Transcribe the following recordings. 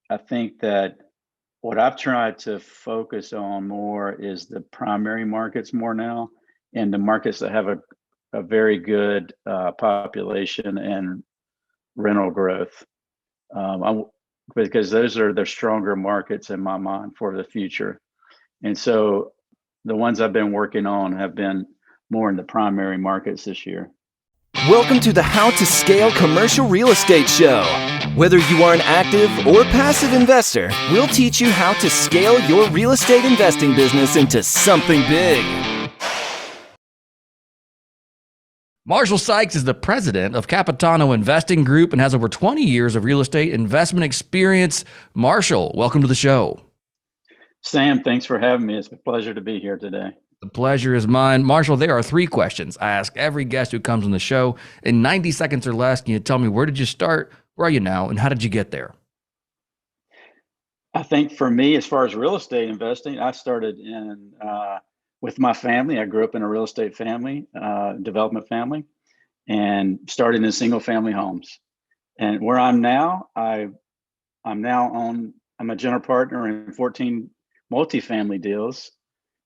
I think that what I've tried to focus on more is the primary markets more now, and the markets that have a very good population and rental growth. Because those are the stronger markets in my mind for the future. And so the ones I've been working on have been more in the primary markets this year. Welcome to the How to Scale Commercial Real Estate Show. Whether you are an active or passive investor, we'll teach you how to scale your real estate investing business into something big. Marshall Sykes is the president of Capitano Investing Group and has over 20 years of real estate investment experience. Marshall, welcome to the show. Sam, thanks for having me. It's a pleasure to be here today. The pleasure is mine. Marshall, there are 3 questions I ask every guest who comes on the show. In 90 seconds or less, can you tell me, where did you start, where are you now, and how did you get there? I think for me, as far as real estate investing, I started with my family. I grew up in a real estate family, development family, and started in single family homes. And where I'm now, I'm a general partner in 14 multifamily deals,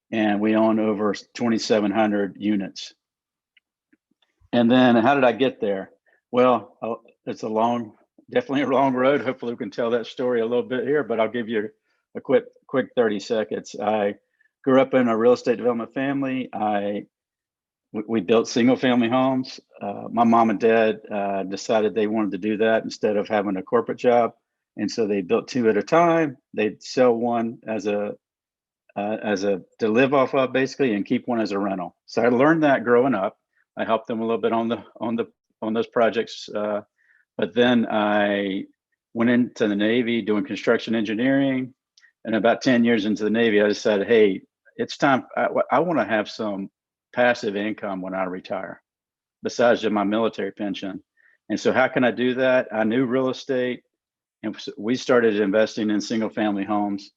and we own over 2,700 units. And then how did I get there? Well, it's definitely a long road. Hopefully we can tell that story a little bit here, but I'll give you a quick 30 seconds. I grew up in a real estate development family. We built single family homes. My mom and dad decided they wanted to do that instead of having a corporate job. And so they built 2 at a time. They'd sell one as a to live off of, basically, and keep one as a rental. So I learned that growing up. I helped them a little bit on those projects, but then I went into the Navy doing construction engineering. And about 10 years into the Navy, I decided, hey, it's time. I want to have some passive income when I retire, besides just my military pension. And so how can I do that? I knew real estate, and we started investing in single family homes.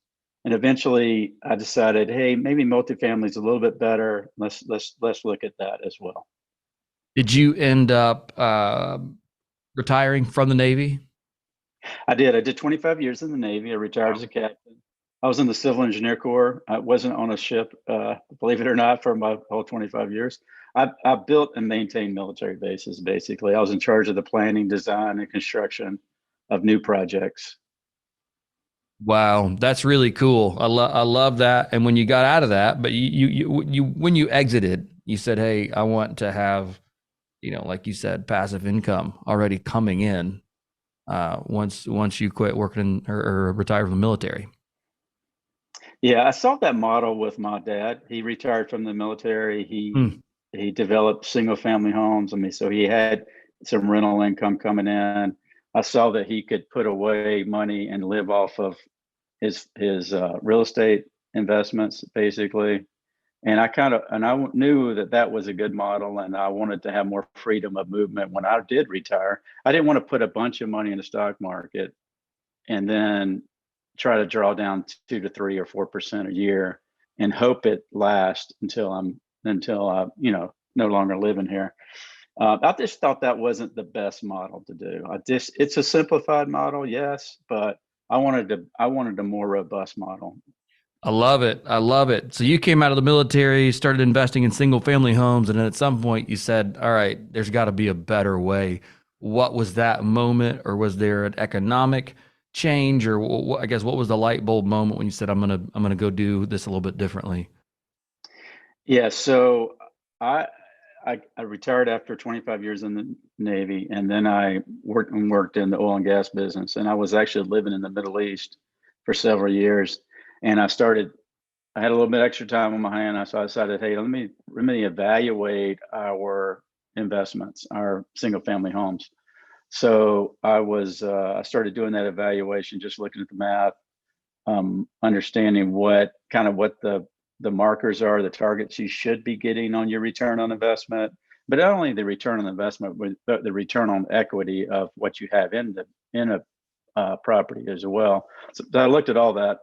And eventually I decided, hey, maybe multifamily is a little bit better. Let's look at that as well. Did you end up retiring from the Navy? I did. I did 25 years in the Navy. I retired as a captain. I was in the Civil Engineer Corps. I wasn't on a ship, believe it or not, for my whole 25 years. I built and maintained military bases, basically. I was in charge of the planning, design, and construction of new projects. Wow, that's really cool. I love that. And when you got out of that, but you when you exited, you said, "Hey, I want to have, like you said, passive income already coming in once you quit working or retired from the military." Yeah, I saw that model with my dad. He retired from the military. He developed single family homes. I mean, so he had some rental income coming in. I saw that he could put away money and live off of his real estate investments, basically. And I knew that was a good model, and I wanted to have more freedom of movement when I did retire. I didn't want to put a bunch of money in the stock market and then try to draw down 2 to 3 or 4% a year and hope it lasts until I no longer living here. I just thought that wasn't the best model to do. It's a simplified model, yes, but I wanted a more robust model. I love it. I love it. So you came out of the military, started investing in single family homes, and then at some point you said, all right, there's got to be a better way. What was that moment, or was there an economic change, or I guess what was the light bulb moment when you said, I'm gonna go do this a little bit differently? Yeah, so I retired after 25 years in the Navy, and then I worked in the oil and gas business, and I was actually living in the Middle East for several years. And I had a little bit extra time on my hand, so I decided, hey, let me evaluate our investments, our single family homes. So I started doing that evaluation, just looking at the math, understanding what the markers are, the targets you should be getting on your return on investment, but not only the return on investment, but the return on equity of what you have in a property as well. So I looked at all that,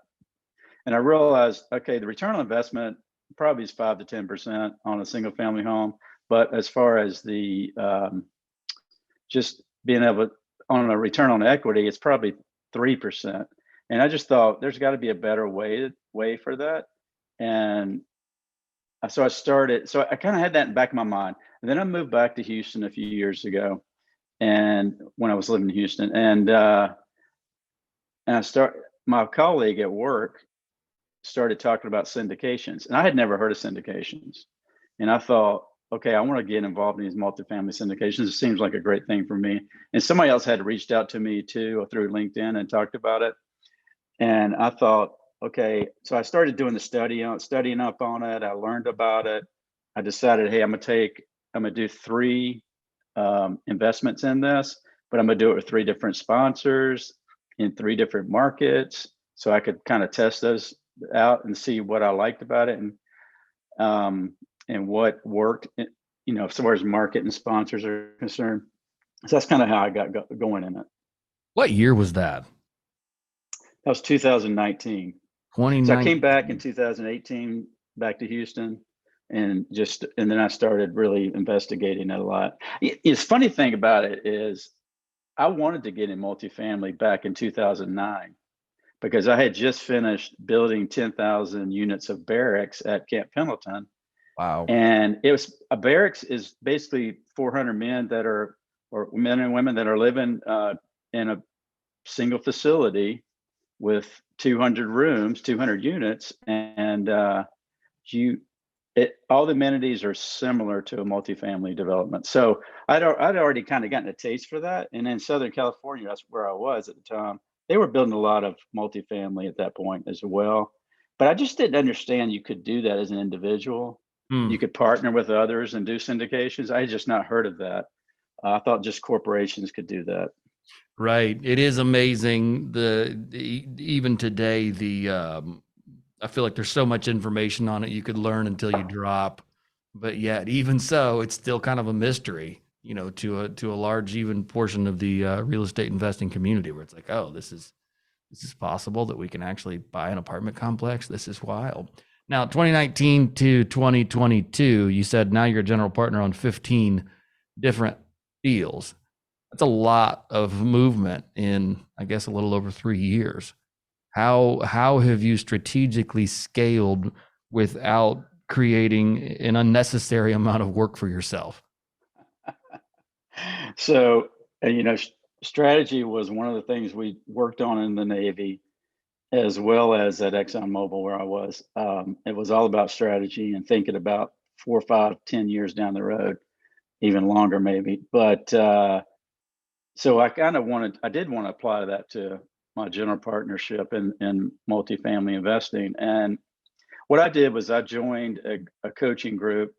and I realized, okay, the return on investment probably is 5 to 10% on a single family home, but as far as the just being able on a return on equity, it's probably 3%. And I just thought there's got to be a better way for that. And so I started. So I kind of had that in the back of my mind. And then I moved back to Houston a few years ago, and when I was living in Houston, and my colleague at work started talking about syndications, and I had never heard of syndications. And I thought, okay, I want to get involved in these multifamily syndications. It seems like a great thing for me. And somebody else had reached out to me too through LinkedIn and talked about it. And I thought, okay, so I started doing the studying up on it. I learned about it. I decided, hey, I'm gonna do three investments in this, but I'm gonna do it with three different sponsors in three different markets, so I could kind of test those out and see what I liked about it, and what worked, as far as market and sponsors are concerned. So that's kind of how I got going in it. What year was that? That was 2019. So I 2019. came back in 2018, back to Houston, and then I started really investigating it a lot. It's funny thing about it is I wanted to get in multifamily back in 2009 because I had just finished building 10,000 units of barracks at Camp Pendleton. Wow. And a barracks is basically 400 men or men and women that are living in a single facility with 200 rooms, 200 units, and all the amenities are similar to a multifamily development. So I'd already kind of gotten a taste for that. And in Southern California, that's where I was at the time. They were building a lot of multifamily at that point as well. But I just didn't understand you could do that as an individual. You could partner with others and do syndications. I had just not heard of that. I thought just corporations could do that. Right. It is amazing. Even today, I feel like there's so much information on it you could learn until you drop, but yet even so, it's still kind of a mystery, to a large even portion of the real estate investing community, where it's like, oh, this is possible that we can actually buy an apartment complex. This is wild. Now, 2019 to 2022, you said now you're a general partner on 15 different deals. That's a lot of movement in, I guess, a little over 3 years. How have you strategically scaled without creating an unnecessary amount of work for yourself? So, strategy was one of the things we worked on in the Navy, as well as at ExxonMobil where I was. It was all about strategy and thinking about 4, 5, 10 years down the road, even longer maybe. But so I did want to apply that to my general partnership in multifamily investing. And what I did was I joined a coaching group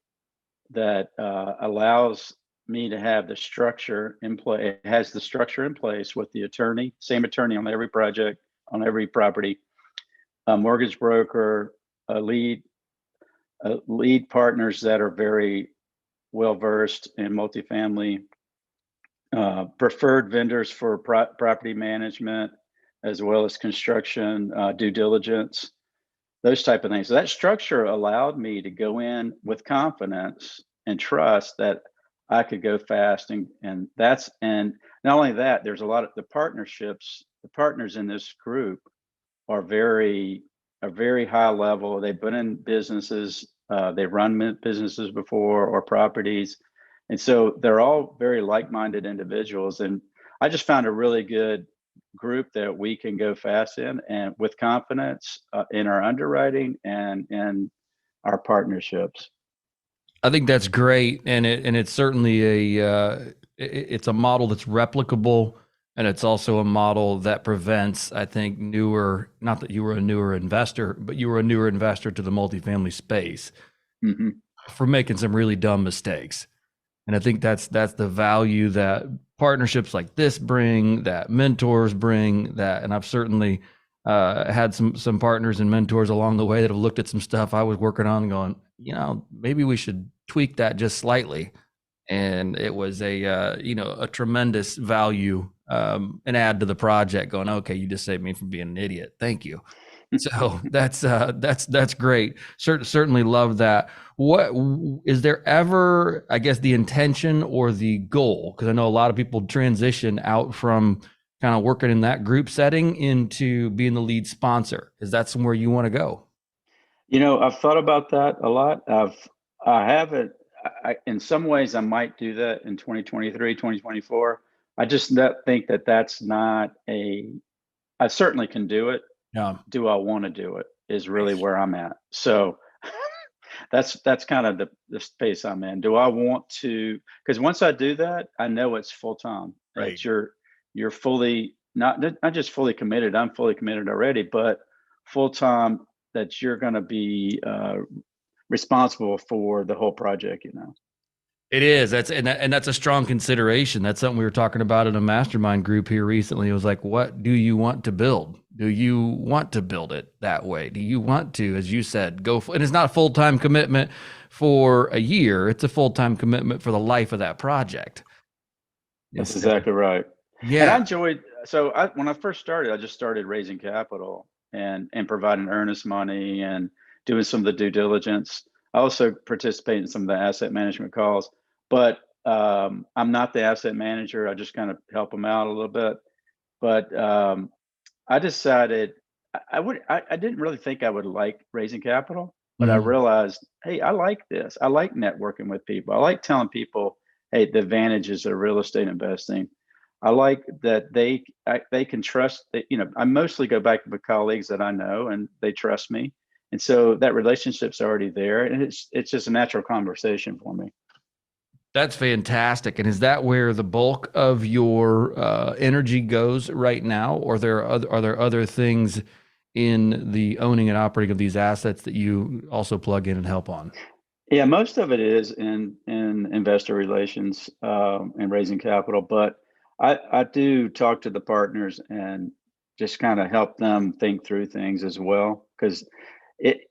that allows me to have the structure in place. It has the structure in place with the attorney, same attorney on every project, on every property, a mortgage broker, a lead partners that are very well versed in multifamily, preferred vendors for property management, as well as construction, due diligence, those type of things. So that structure allowed me to go in with confidence and trust that I could go fast. And not only that, there's a lot of the partners in this group are very high level. They've been in businesses, they've run businesses before or properties. And so they're all very like-minded individuals. And I just found a really good group that we can go fast in and with confidence in our underwriting and in our partnerships. I think that's great, and it's certainly it's a model that's replicable, and it's also a model that prevents, I think, not that you were a newer investor, but you were a newer investor to the multifamily space from making some really dumb mistakes. And I think that's the value that partnerships like this bring, that mentors bring, and I've certainly had some partners and mentors along the way that have looked at some stuff I was working on and going, maybe we should tweak that just slightly. And it was a tremendous value, an add to the project going, okay, you just saved me from being an idiot. Thank you. So that's great. Certainly love that. What is there ever, I guess, the intention or the goal? Because I know a lot of people transition out from kind of working in that group setting into being the lead sponsor? Is that somewhere you want to go? I've thought about that a lot. I haven't, in some ways, I might do that in 2023, 2024. I just think that that's not I certainly can do it. Yeah. Do I want to do it is really where I'm at. So that's kind of the space I'm in. Do I want to? Because once I do that, I know it's full time. Right. It's you're fully not just fully committed. I'm fully committed already, but full time that you're going to be responsible for the whole project. It is. That's a strong consideration. That's something we were talking about in a mastermind group here recently. It was like, what do you want to build? Do you want to build it that way? Do you want to, as you said, and it's not a full-time commitment for a year. It's a full-time commitment for the life of that project. That's exactly right. Yeah. And I enjoyed, when I first started, I just started raising capital and providing earnest money and doing some of the due diligence. I also participate in some of the asset management calls, but I'm not the asset manager. I just kind of help them out a little bit. But I decided I didn't really think I would like raising capital, but I realized, hey, I like this. I like networking with people. I like telling people, hey, the advantages of real estate investing. I like that they can trust that, I mostly go back to the colleagues that I know and they trust me. And so that relationship's already there, and it's just a natural conversation for me. That's fantastic. And is that where the bulk of your energy goes right now, or are there other things in the owning and operating of these assets that you also plug in and help on? Yeah, most of it is in investor relations and raising capital, but I do talk to the partners and just kind of help them think through things as well, because it,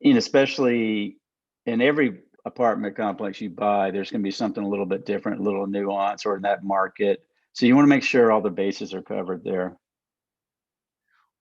especially in every apartment complex you buy, there's going to be something a little bit different, a little nuance, or in that market. So you want to make sure all the bases are covered there.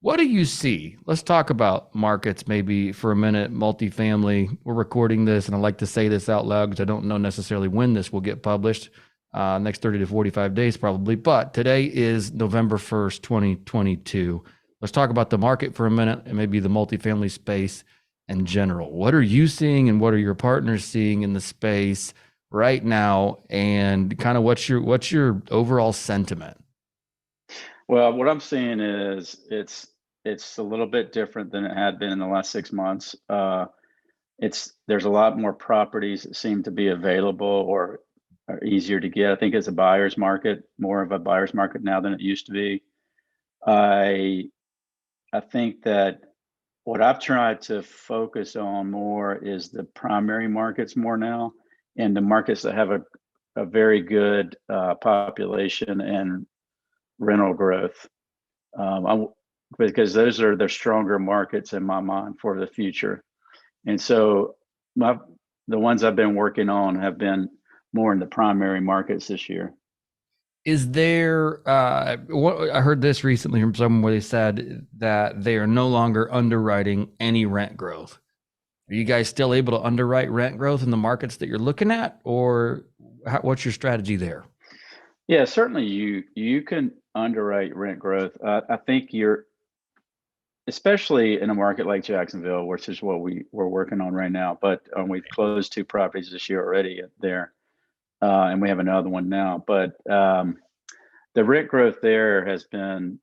What do you see? Let's talk about markets maybe for a minute. Multifamily. We're recording this, and I like to say this out loud because I don't know necessarily when this will get published. Next 30 to 45 days probably. But today is November 1st, 2022. Let's talk about the market for a minute and maybe the multifamily space in general. What are you seeing and what are your partners seeing in the space right now? And kind of what's your overall sentiment? Well, what I'm seeing is it's a little bit different than it had been in the last 6 months. There's a lot more properties that seem to be available or are easier to get. I think it's a buyer's market, more of a buyer's market now than it used to be. I think that what I've tried to focus on more is the primary markets more now, and the markets that have a very good population and rental growth. Because those are the stronger markets in my mind for the future. And so the ones I've been working on have been more in the primary markets this year. Is there, I heard this recently from someone where they said that they are no longer underwriting any rent growth. Are you guys still able to underwrite rent growth in the markets that you're looking at, or what's your strategy there? Yeah, certainly you can underwrite rent growth. I think especially in a market like Jacksonville, which is what we're working on right now. But we've closed 2 properties this year already there, and we have another one now. But the rent growth there has been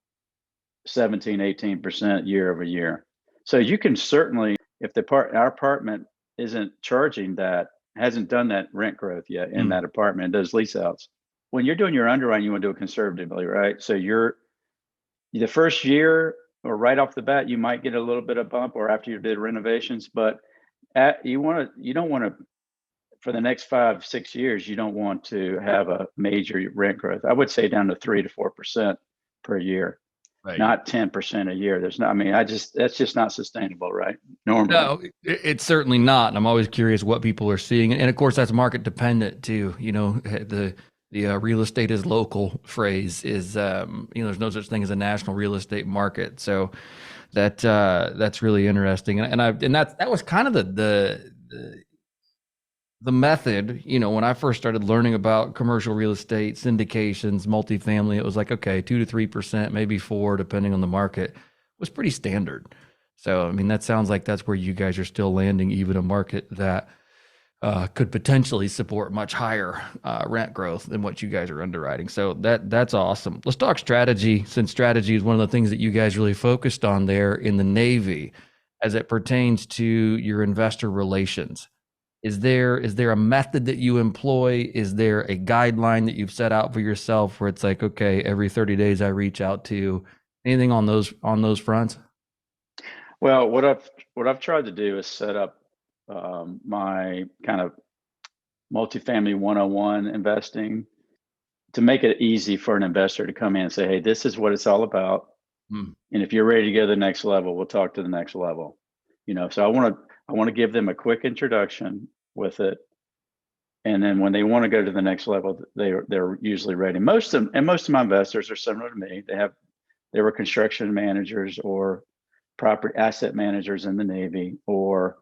17, 18% year over year. So you can certainly, if our apartment isn't charging that, hasn't done that rent growth yet in that apartment, those lease outs. When you're doing your underwriting, you want to do it conservatively, right? So the first year or right off the bat, you might get a little bit of bump, or after you did renovations, but you don't want to, for the next 5-6 years, you don't want to have a major rent growth. I would say down to 3 to 4% per year, right? Not 10% a year. That's just not sustainable, right? Normally. No, it's certainly not. And I'm always curious what people are seeing. And of course, that's market dependent too. The real estate is local phrase is, there's no such thing as a national real estate market. So that's really interesting. And that was kind of the the method, when I first started learning about commercial real estate, syndications, multifamily, it was like, okay, 2 to 3%, maybe 4, depending on the market, was pretty standard. So, I mean, that sounds like that's where you guys are still landing, even a market that could potentially support much higher rent growth than what you guys are underwriting. So that's awesome. Let's talk strategy, since strategy is one of the things that you guys really focused on there in the Navy as it pertains to your investor relations. Is there a method that you employ? Is there a guideline that you've set out for yourself where it's like, okay, every 30 days I reach out to anything on those fronts? Well, what I've tried to do is set up my kind of multifamily 101 investing to make it easy for an investor to come in and say, "Hey, this is what it's all about, Hmm. and if you're ready to go to the next level, we'll talk to the next level." So I want to give them a quick introduction with it, and then when they want to go to the next level, they're usually ready. Most of my investors are similar to me. They were construction managers or property asset managers in the Navy or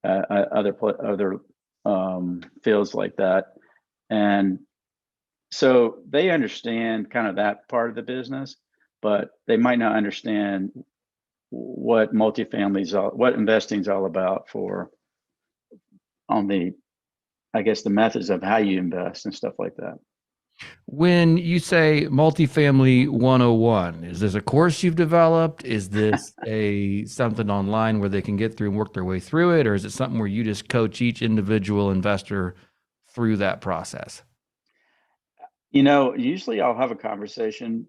other fields like that, and so they understand kind of that part of the business, but they might not understand what investing is all about for on the I guess the methods of how you invest and stuff like that. When you say multifamily 101, is this a course you've developed? Is this a something online where they can get through and work their way through it? Or is it something where you just coach each individual investor through that process? Usually I'll have a conversation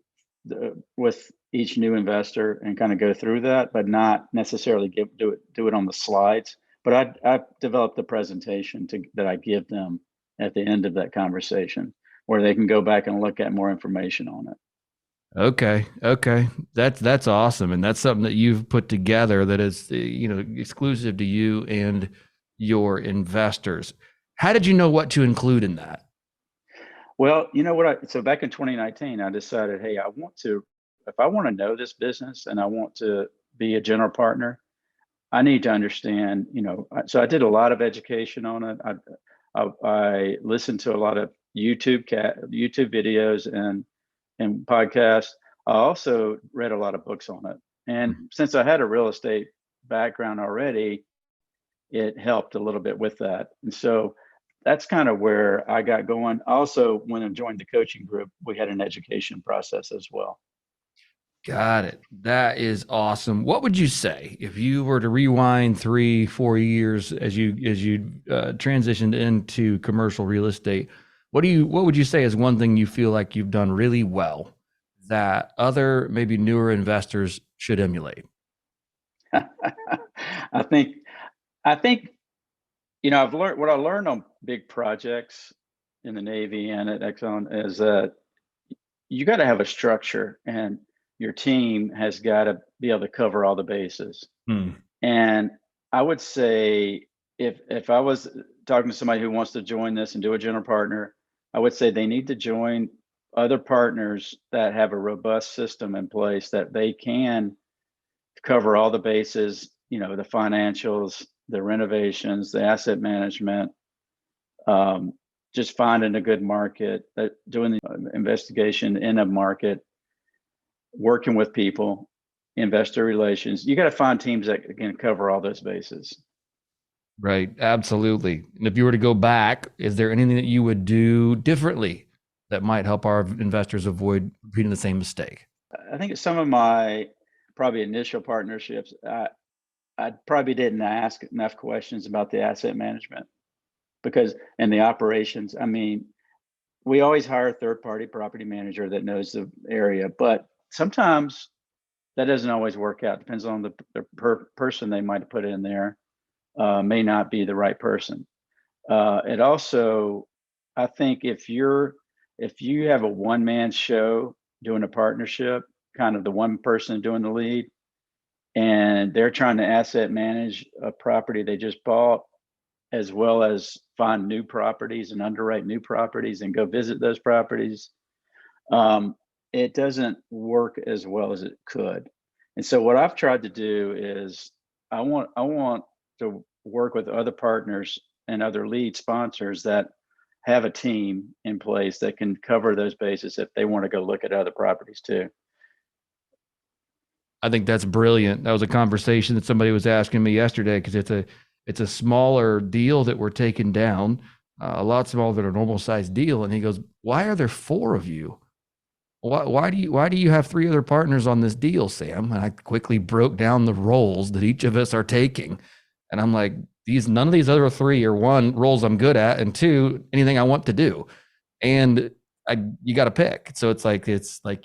with each new investor and kind of go through that, but not necessarily do it on the slides. But I developed a presentation that I give them at the end of that conversation, where they can go back and look at more information on it. Okay. Okay. That's awesome. And that's something that you've put together that is, exclusive to you and your investors. How did you know what to include in that? Well, you know what? So back in 2019, I decided, hey, if I want to know this business and I want to be a general partner, I need to understand. So I did a lot of education on it. I listened to a lot of YouTube videos and podcasts. I also read a lot of books on it. And since I had a real estate background already, it helped a little bit with that. And so that's kind of where I got going. Also, when I joined the coaching group, we had an education process as well. Got it. That is awesome. What would you say if you were to rewind 3, 4 years as you transitioned into commercial real estate? What would you say is one thing you feel like you've done really well that other maybe newer investors should emulate? I think I think I've learned what I learned on big projects in the Navy and at Exxon is that you got to have a structure, and your team has got to be able to cover all the bases. Hmm. And I would say if I was talking to somebody who wants to join this and do a general partner, I would say they need to join other partners that have a robust system in place that they can cover all the bases, the financials, the renovations, the asset management, um, just finding a good market, doing the investigation in a market, working with people, investor relations. You got to find teams that can cover all those bases. Right. Absolutely. And if you were to go back, is there anything that you would do differently that might help our investors avoid repeating the same mistake? I think some of my probably initial partnerships, I probably didn't ask enough questions about the asset management because and the operations. I mean, we always hire a third party property manager that knows the area, but sometimes that doesn't always work out. Depends on the person they might put in there. May not be the right person. It also, I think, if you have a one man show doing a partnership, kind of the one person doing the lead, and they're trying to asset manage a property they just bought, as well as find new properties and underwrite new properties and go visit those properties, it doesn't work as well as it could. And so what I've tried to do is I want to work with other partners and other lead sponsors that have a team in place that can cover those bases if they want to go look at other properties too. I think that's brilliant. That was a conversation that somebody was asking me yesterday, because it's a smaller deal that we're taking down, a lot smaller than a normal size deal. And he goes, "Why are there 4 of you? Why do you have 3 other partners on this deal, Sam?" And I quickly broke down the roles that each of us are taking. And I'm like, none of these other 3 are, 1, roles I'm good at, and 2, anything I want to do. And you got to pick. So it's like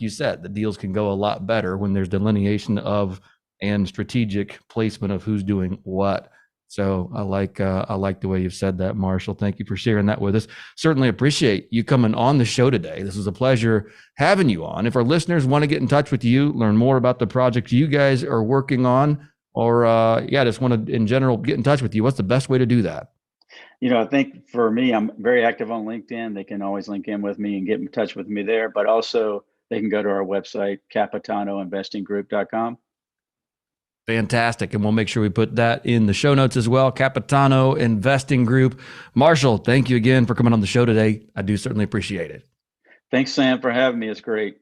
you said, the deals can go a lot better when there's delineation of and strategic placement of who's doing what. So I like the way you've said that, Marshall. Thank you for sharing that with us. Certainly appreciate you coming on the show today. This was a pleasure having you on. If our listeners want to get in touch with you, learn more about the project you guys are working on, or just want to in general get in touch with you, what's the best way to do that? I think for me, I'm very active on LinkedIn. They can always link in with me and get in touch with me there, but also they can go to our website, capitanoinvestinggroup.com. Fantastic. And we'll make sure we put that in the show notes as well. Capitano Investing Group. Marshall, thank you again for coming on the show today. I do certainly appreciate it. Thanks, Sam, for having me. It's great.